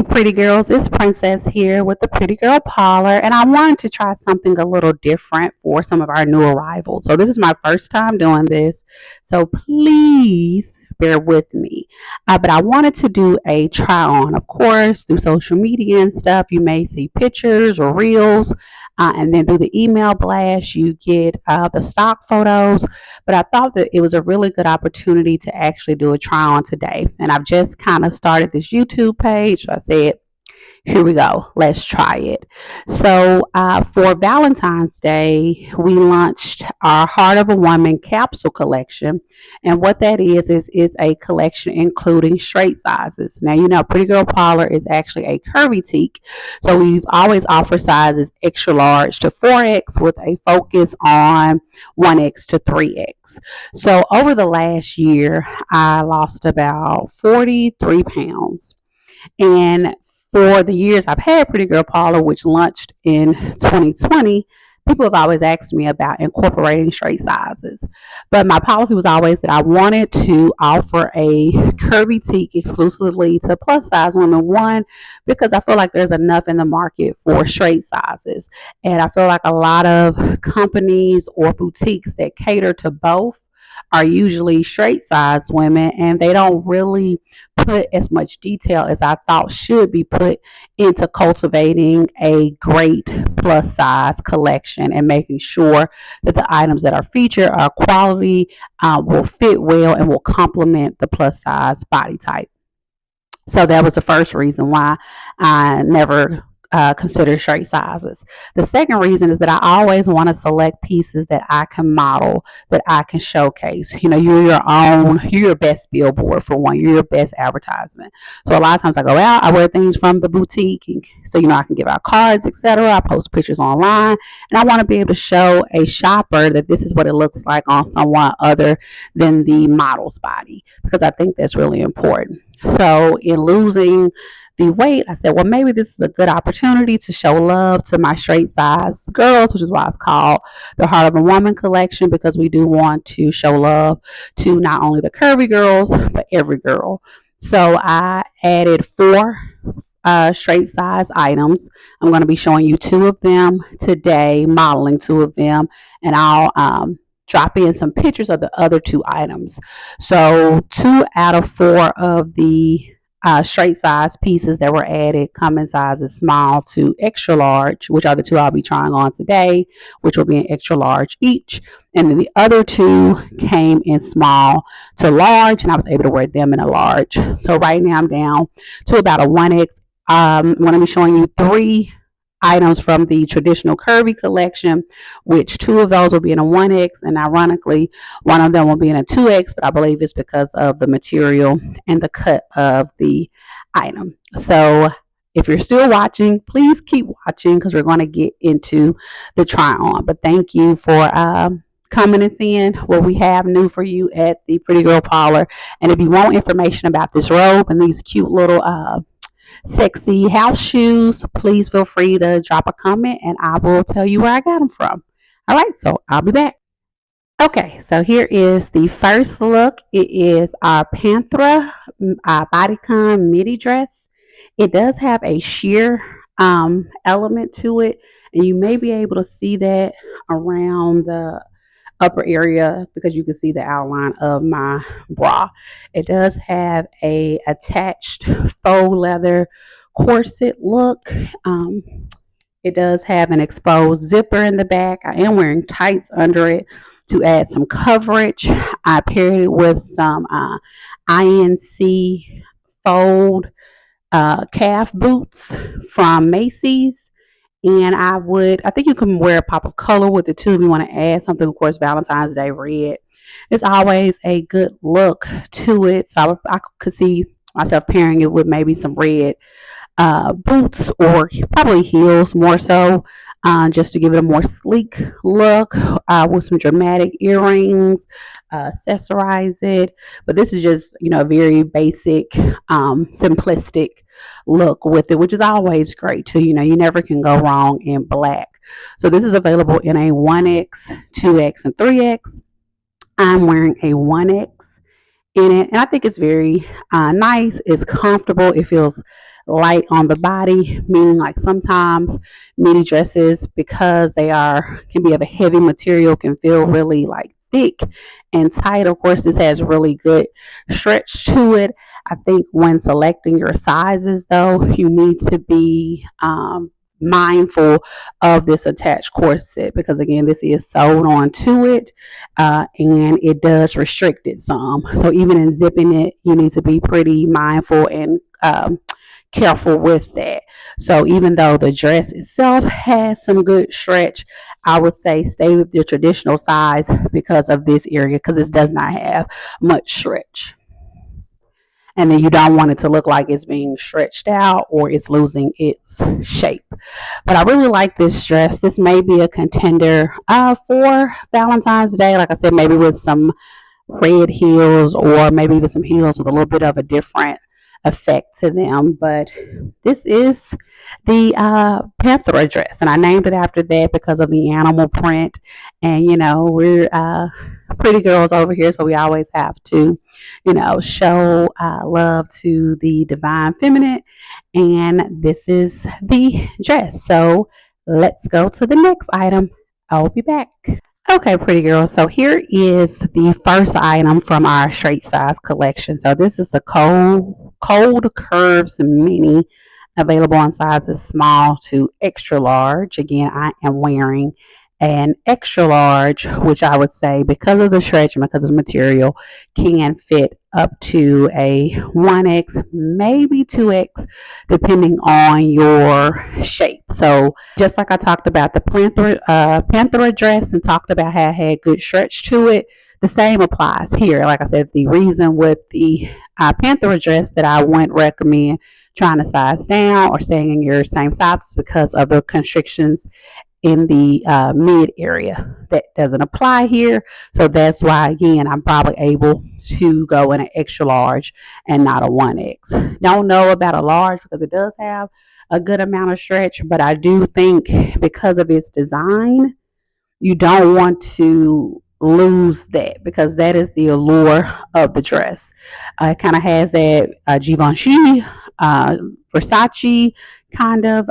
Pretty girls, it's Princess here with the Pretty Girl Parlor, and I wanted to try something a little different for some of our new arrivals. So, this is my first time doing this, so please bear with me. But I wanted to do a try on, of course, through social media and stuff. You may see pictures or reels, and then through the email blast, you get the stock photos. But I thought that it was a really good opportunity to actually do a try on today. And I've just kind of started this YouTube page. So I said, here we go, let's try it. So for Valentine's Day, we launched our Heart of a Woman Capsule Collection. And what that is a collection including straight sizes. Now, you know, Pretty Girl Parlor is actually a Curvitique. So we've always offered sizes extra large to 4X with a focus on 1X to 3X. So over the last year, I lost about 43 pounds. And for the years I've had Pretty Girl Parlor, which launched in 2020, people have always asked me about incorporating straight sizes. But my policy was always that I wanted to offer a Curvitique exclusively to plus size women. One, because I feel like there's enough in the market for straight sizes. And I feel like a lot of companies or boutiques that cater to both are usually straight size women, and they don't really put as much detail as I thought should be put into cultivating a great plus size collection and making sure that the items that are featured are quality, will fit well, and will complement the plus size body type. So that was the first reason why I never consider straight sizes. The second reason is that I always want to select pieces that I can model, that I can showcase. You know, you're your best billboard for one, you're your best advertisement. So a lot of times I go out, I wear things from the boutique, and so I can give out cards, etc. I post pictures online, and I want to be able to show a shopper that this is what it looks like on someone other than the model's body, because I think that's really important. So in losing the weight, I said, well, maybe this is a good opportunity to show love to my straight size girls, which is why it's called the Heart of a Woman collection, because we do want to show love to not only the curvy girls, but every girl. So I added four straight size items. I'm going to be showing you two of them today, modeling two of them, and I'll drop in some pictures of the other two items. So 2 out of 4 of the straight size pieces that were added come in sizes small to extra large, which are the two I'll be trying on today, which will be an extra large each. And then the other two came in small to large, and I was able to wear them in a large. So right now I'm down to about a 1X. I'm going to be showing you 3 items from the traditional Curvy collection, which 2 of those will be in a 1X, and ironically, one of them will be in a 2X, but I believe it's because of the material and the cut of the item. So if you're still watching, please keep watching, because we're going to get into the try on. But thank you for coming and seeing what we have new for you at the Pretty Girl Parlor. And if you want information about this robe and these cute little sexy house shoes, please feel free to drop a comment and I will tell you where I got them from. All right, so I'll be back. Okay, so here is the first look. It is our Panthera bodycon midi dress. It does have a sheer element to it, and you may be able to see that around the upper area because you can see the outline of my bra. It does have a attached faux leather corset look. It does have an exposed zipper in the back. I am wearing tights under it to add some coverage. I paired it with some INC fold calf boots from Macy's. And I think you can wear a pop of color with it too if you want to add something. Of course, Valentine's Day red. It's always a good look to it. So I could see myself pairing it with maybe some red boots or probably heels more so, just to give it a more sleek look, with some dramatic earrings, accessorize it. But this is just, a very basic, simplistic look with it, which is always great too. You never can go wrong in black. So this is available in a 1X, 2X, and 3X. I'm wearing a 1X, in it, and I think it's very nice. It's comfortable. It feels light on the body, meaning like sometimes mini dresses, because they are can be of a heavy material, can feel really like thick and tight. Of course, this has really good stretch to it. I think when selecting your sizes, though, you need to be mindful of this attached corset, because again, this is sewed onto it, and it does restrict it some. So even in zipping it, you need to be pretty mindful and careful with that. So even though the dress itself has some good stretch, I would say stay with your traditional size because of this area, because this does not have much stretch. And then you don't want it to look like it's being stretched out or it's losing its shape. But I really like this dress. This may be a contender for Valentine's Day. Like I said, maybe with some red heels, or maybe even some heels with a little bit of a different effect to them. But this is the Panther dress, and I named it after that because of the animal print. And we're pretty girls over here, so we always have to show love to the divine feminine, and this is the dress. So let's go to the next item. I'll be back. Okay, pretty girl. So here is the first item from our straight size collection. So this is the cold curves mini, available in sizes small to extra large. Again, I am wearing an extra large, which I would say, because of the stretch and because of the material, can fit up to a 1X, maybe 2X, depending on your shape. So just like I talked about the Panther dress and talked about how it had good stretch to it, the same applies here. Like I said, the reason with the Panther dress that I wouldn't recommend trying to size down or staying in your same size is because of the constrictions in the mid area. That doesn't apply here. So that's why, again, I'm probably able to go in an extra large and not a 1X. Don't know about a large because it does have a good amount of stretch, but I do think because of its design, you don't want to lose that, because that is the allure of the dress. It kind of has that Givenchy, Versace kind of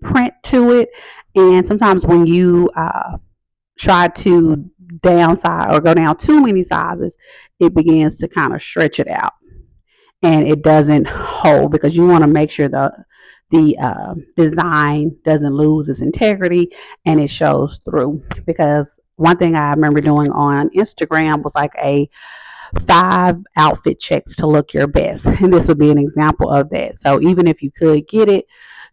print to it, and sometimes when you try to downsize or go down too many sizes, it begins to kind of stretch it out, and it doesn't hold, because you want to make sure the design doesn't lose its integrity and it shows through. Because one thing I remember doing on Instagram was like a 5 outfit checks to look your best, and this would be an example of that. So even if you could get it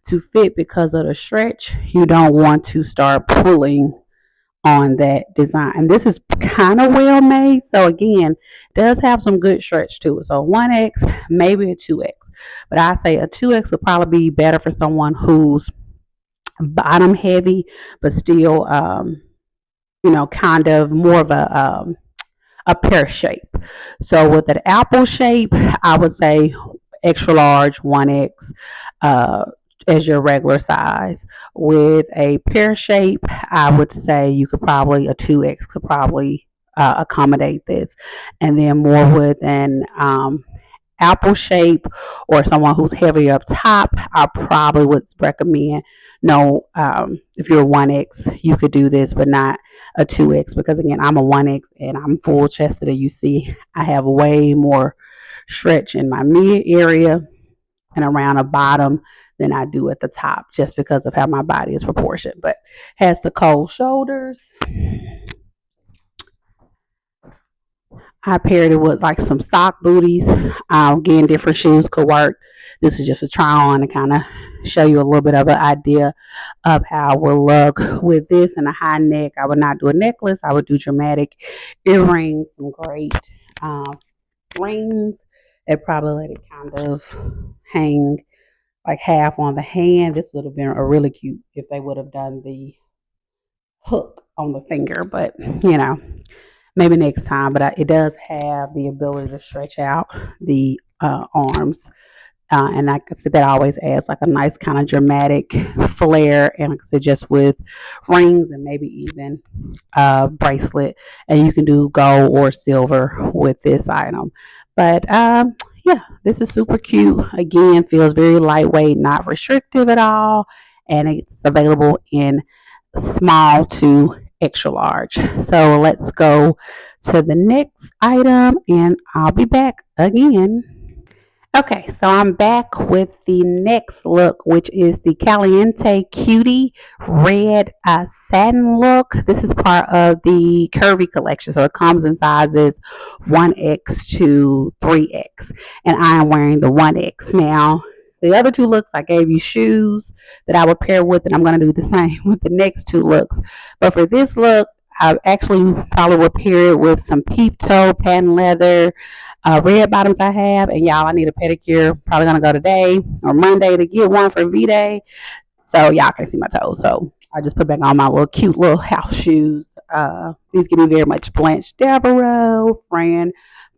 to fit because of the stretch, you don't want to start pulling on that design. And this is kind of well made, so again, it does have some good stretch to it. So 1X, maybe a 2X, but I say a 2X would probably be better for someone who's bottom heavy, but still kind of more of a pear shape. So with an apple shape, I would say extra large 1X as your regular size. With a pear shape, I would say you could probably, a 2X could probably accommodate this. And then more with an apple shape or someone who's heavier up top, I probably would recommend no, if you're a 1X, you could do this, but not a 2X, because again, I'm a 1X and I'm full chested, and you see I have way more stretch in my mid area and around the bottom than I do at the top, just because of how my body is proportioned. But has the cold shoulders. I paired it with like some sock booties. Again, different shoes could work. This is just a try on to kind of show you a little bit of an idea of how it will look with this and a high neck. I would not do a necklace. I would do dramatic earrings, some great rings, and probably let it kind of hang like half on the hand. This would have been a really cute if they would have done the hook on the finger, but maybe next time. But it does have the ability to stretch out the arms And like I said, that always adds like a nice kind of dramatic flair. And like I said, just with rings and maybe even a bracelet. And you can do gold or silver with this item. But yeah, this is super cute. Again, feels very lightweight, not restrictive at all. And it's available in small to extra large. So let's go to the next item and I'll be back again. Okay, so I'm back with the next look, which is the Caliente Cutie Red Satin look. This is part of the Curvy collection, so it comes in sizes 1X to 3X, and I am wearing the 1X. Now, the other two looks, I gave you shoes that I would pair with, and I'm going to do the same with the next two looks. But for this look, I actually probably would pair it with some peep toe, patent leather, red bottoms I have. And y'all, I need a pedicure. Probably going to go today or Monday to get one for V-Day. So y'all can see my toes. So I just put back on my little cute little house shoes. These give me very much Blanche Devereaux, Fran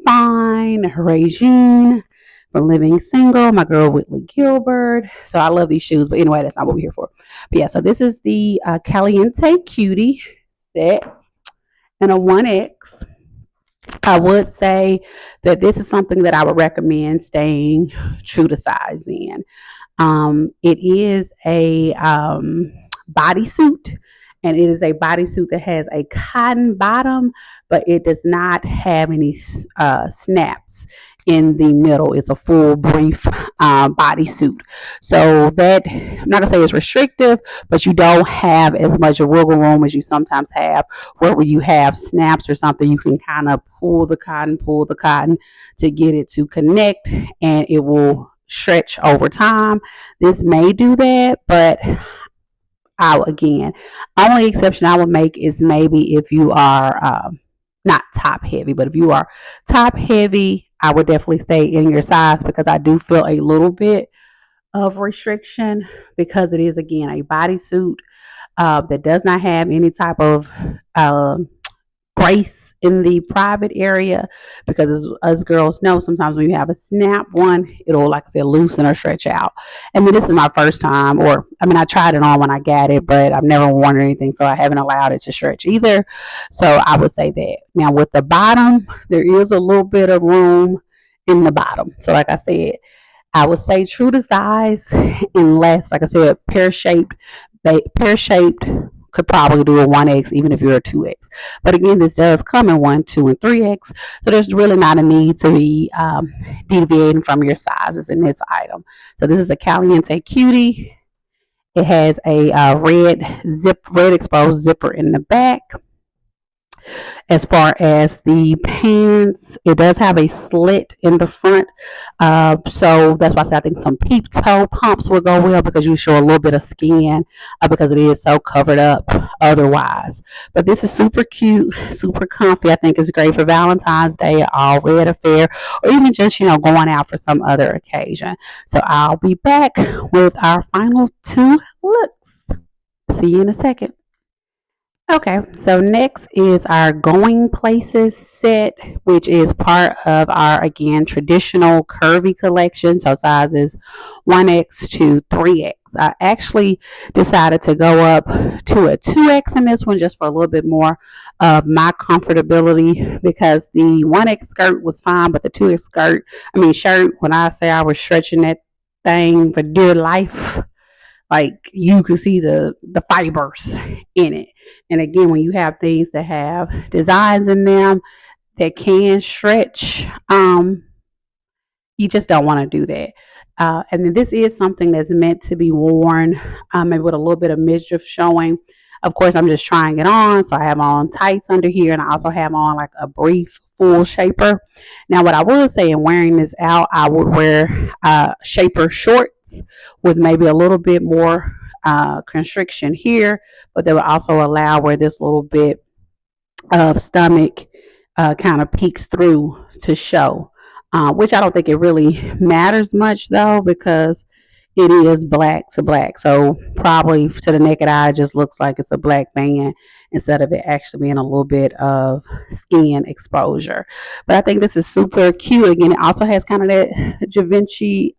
Fine, Regine from Living Single, my girl Whitley Gilbert. So I love these shoes. But anyway, that's not what we're here for. But yeah, so this is the Caliente Cutie set and a 1X. I would say that this is something that I would recommend staying true to size in. It is a bodysuit, and it is a bodysuit that has a cotton bottom, but it does not have any snaps in the middle. It's a full brief bodysuit. So that, I'm not gonna say it's restrictive, but you don't have as much wiggle room as you sometimes have where when you have snaps or something, you can kind of pull the cotton to get it to connect, and it will stretch over time. This may do that, but again, only exception I would make is maybe if you are not top heavy, but if you are top heavy, I would definitely stay in your size, because I do feel a little bit of restriction, because it is, again, a bodysuit that does not have any type of grace in the private area, because as us girls know, sometimes when you have a snap one, it'll, like I said, loosen or stretch out. And then this is my first time, or I mean, I tried it on when I got it, but I've never worn anything, so I haven't allowed it to stretch either. So I would say that. Now with the bottom, there is a little bit of room in the bottom. So like I said, I would stay true to size, unless, like I said, pear shaped could probably do a 1X, even if you're a 2X. But again, this does come in 1, 2, and 3X. So there's really not a need to be deviating from your sizes in this item. So this is a Caliente Cutie. It has a red exposed zipper in the back. As far as the pants, it does have a slit in the front. So that's why I said I think some peep toe pumps will go well, because you show a little bit of skin, because it is so covered up otherwise. But this is super cute, super comfy. I think it's great for Valentine's Day, all red affair, or even just, going out for some other occasion. So I'll be back with our final two looks. See you in a second. Okay, so next is our Going Places set, which is part of our, again, traditional Curvy collection, so sizes 1X to 3X. I actually decided to go up to a 2X in this one, just for a little bit more of my comfortability, because the 1X skirt was fine, but the 2X shirt, when I say I was stretching that thing for dear life, like you could see the fibers in it. And again, when you have things that have designs in them that can stretch, you just don't want to do that. And then this is something that's meant to be worn, maybe with a little bit of midriff showing. Of course, I'm just trying it on, so I have on tights under here, and I also have on like a brief full shaper. Now, what I would say in wearing this out, I would wear shaper shorts with maybe a little bit more constriction here, but they will also allow where this little bit of stomach kind of peeks through to show, which I don't think it really matters much though, because it is black to black. So probably to the naked eye, it just looks like it's a black band. instead of it actually being a little bit of skin exposure. But I think this is super cute. Again, it also has kind of that Givenchy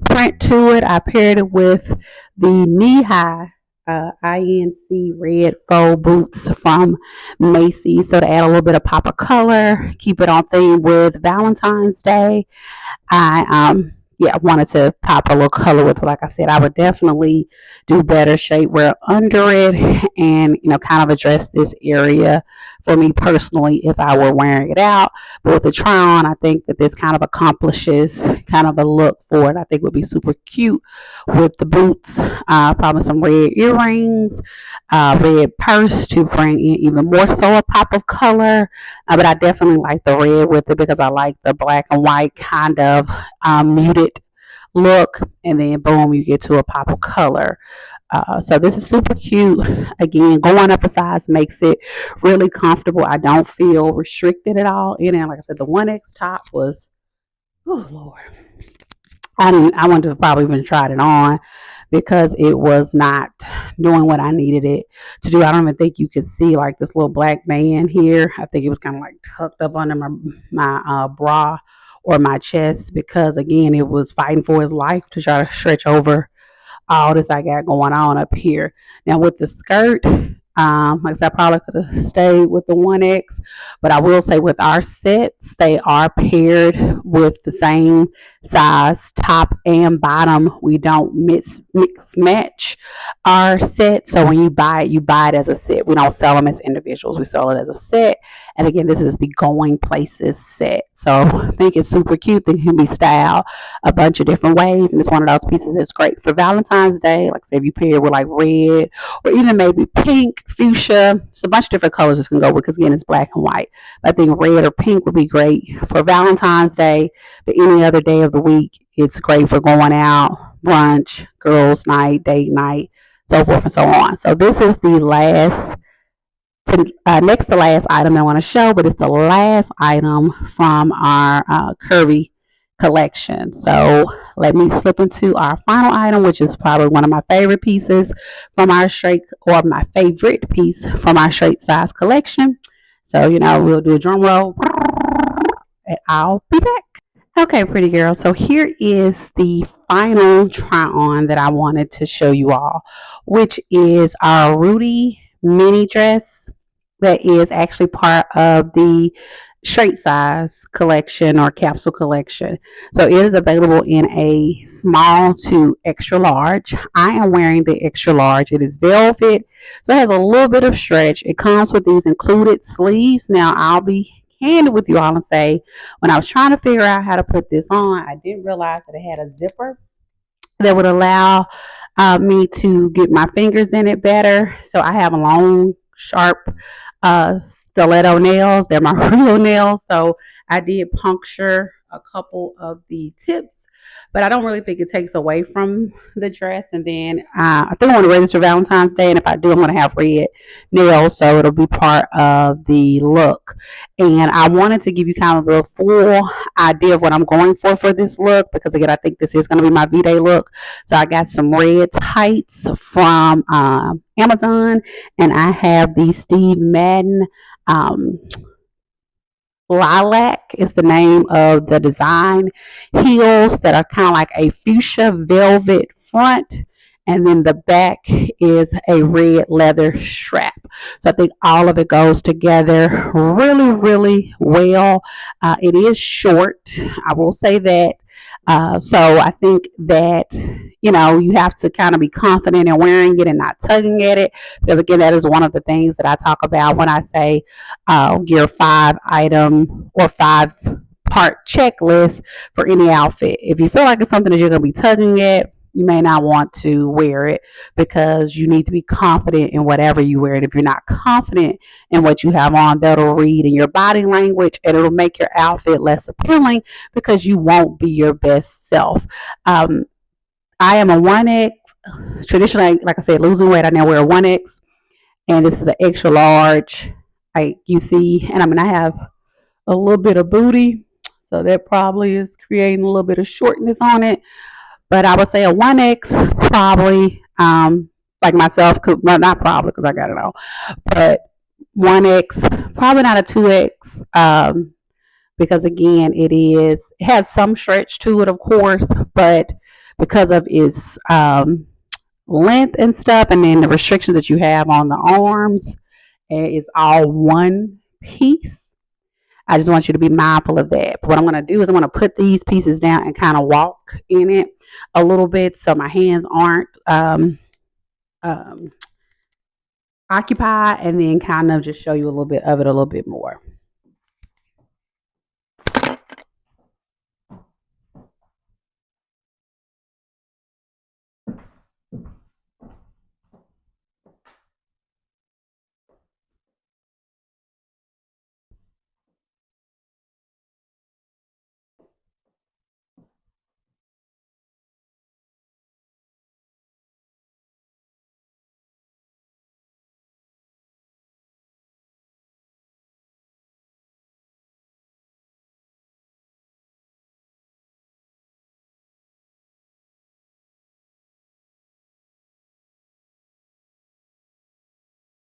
print to it. I paired it with the knee-high INC red faux boots from Macy's. So to add a little bit of pop of color, keep it on theme with Valentine's Day. I wanted to pop a little color with it. Like I said, I would definitely do better shapewear under it, and kind of address this area for me personally if I were wearing it out. But with the try on, I think that this kind of accomplishes kind of a look for it. I think would be super cute with the boots, probably some red earrings, red purse to bring in even more so a pop of color. But I definitely like the red with it because I like the black and white kind of muted look, and then boom, you get to a pop of color. So this is super cute. Again, going up a size makes it really comfortable. I don't feel restricted at all in it. Like I said, the 1X top was, oh Lord, I wanted to probably even try it on because it was not doing what I needed it to do. I don't even think you could see like this little black band here. I think it was kind of like tucked up under my bra or my chest, because again, it was fighting for his life to try to stretch over all this I got going on up here. Now with the skirt, like I said, I probably could have stayed with the 1X, but I will say with our sets, they are paired with the same size top and bottom. We don't mix match our set. So when you buy it as a set. We don't sell them as individuals. We sell it as a set. And again, this is the Going Places set. So I think it's super cute. It can be styled a bunch of different ways. And it's one of those pieces that's great for Valentine's Day. Like I said, if you pair it with like red or even maybe pink, fuchsia, it's a bunch of different colors this can go with because again, it's black and white. But I think red or pink would be great for Valentine's Day. But any other day of the week, it's great for going out, brunch, girls' night, date night, so forth and so on. So this is the next to last item I want to show, but it's the last item from our Curvy collection. So let me slip into our final item, which is probably one of my favorite pieces from our straight, or my favorite piece from our straight size collection. So, we'll do a drum roll and I'll be back. Okay, pretty girl. So here is the final try on that I wanted to show you all, which is our Rudy mini dress that is actually part of the straight size collection or capsule collection. So it is available in a small to extra large. I am wearing the extra large. It is velvet, so it has a little bit of stretch. It comes with these included sleeves. Now I'll be candid with you all and say, when I was trying to figure out how to put this on, I didn't realize that it had a zipper that would allow me to get my fingers in it better. So I have long, sharp stiletto nails. They're my real nails. So I did puncture a couple of the tips, but I don't really think it takes away from the dress. And then I think I want to wear this for Valentine's Day, and if I do, I'm going to have red nails, so it'll be part of the look. And I wanted to give you kind of a full idea of what I'm going for this look, because again, I think this is going to be my V-Day look. So I got some red tights from Amazon, and I have the Steve Madden Lilac is the name of the design heels that are kind of like a fuchsia velvet front, and then the back is a red leather strap. So I think all of it goes together really, really well. It is short, I will say that. So I think that, you have to kind of be confident in wearing it and not tugging at it. Because again, that is one of the things that I talk about when I say your 5-item or 5-part checklist for any outfit. If you feel like it's something that you're going to be tugging at, you may not want to wear it, because you need to be confident in whatever you wear. And if you're not confident in what you have on, that'll read in your body language, and it'll make your outfit less appealing because you won't be your best self. I am a 1X. Traditionally, like I said, losing weight, I now wear a 1X, and this is an extra large. Like you see, and I have a little bit of booty, so that probably is creating a little bit of shortness on it. But I would say a 1X probably like myself, well, not probably because I got it all, but 1X, probably not a 2X, because again, it has some stretch to it, of course, but because of its length and stuff, and then the restrictions that you have on the arms, it's all one piece. I just want you to be mindful of that. But what I'm going to do is I'm going to put these pieces down and kind of walk in it a little bit so my hands aren't occupied, and then kind of just show you a little bit of it a little bit more.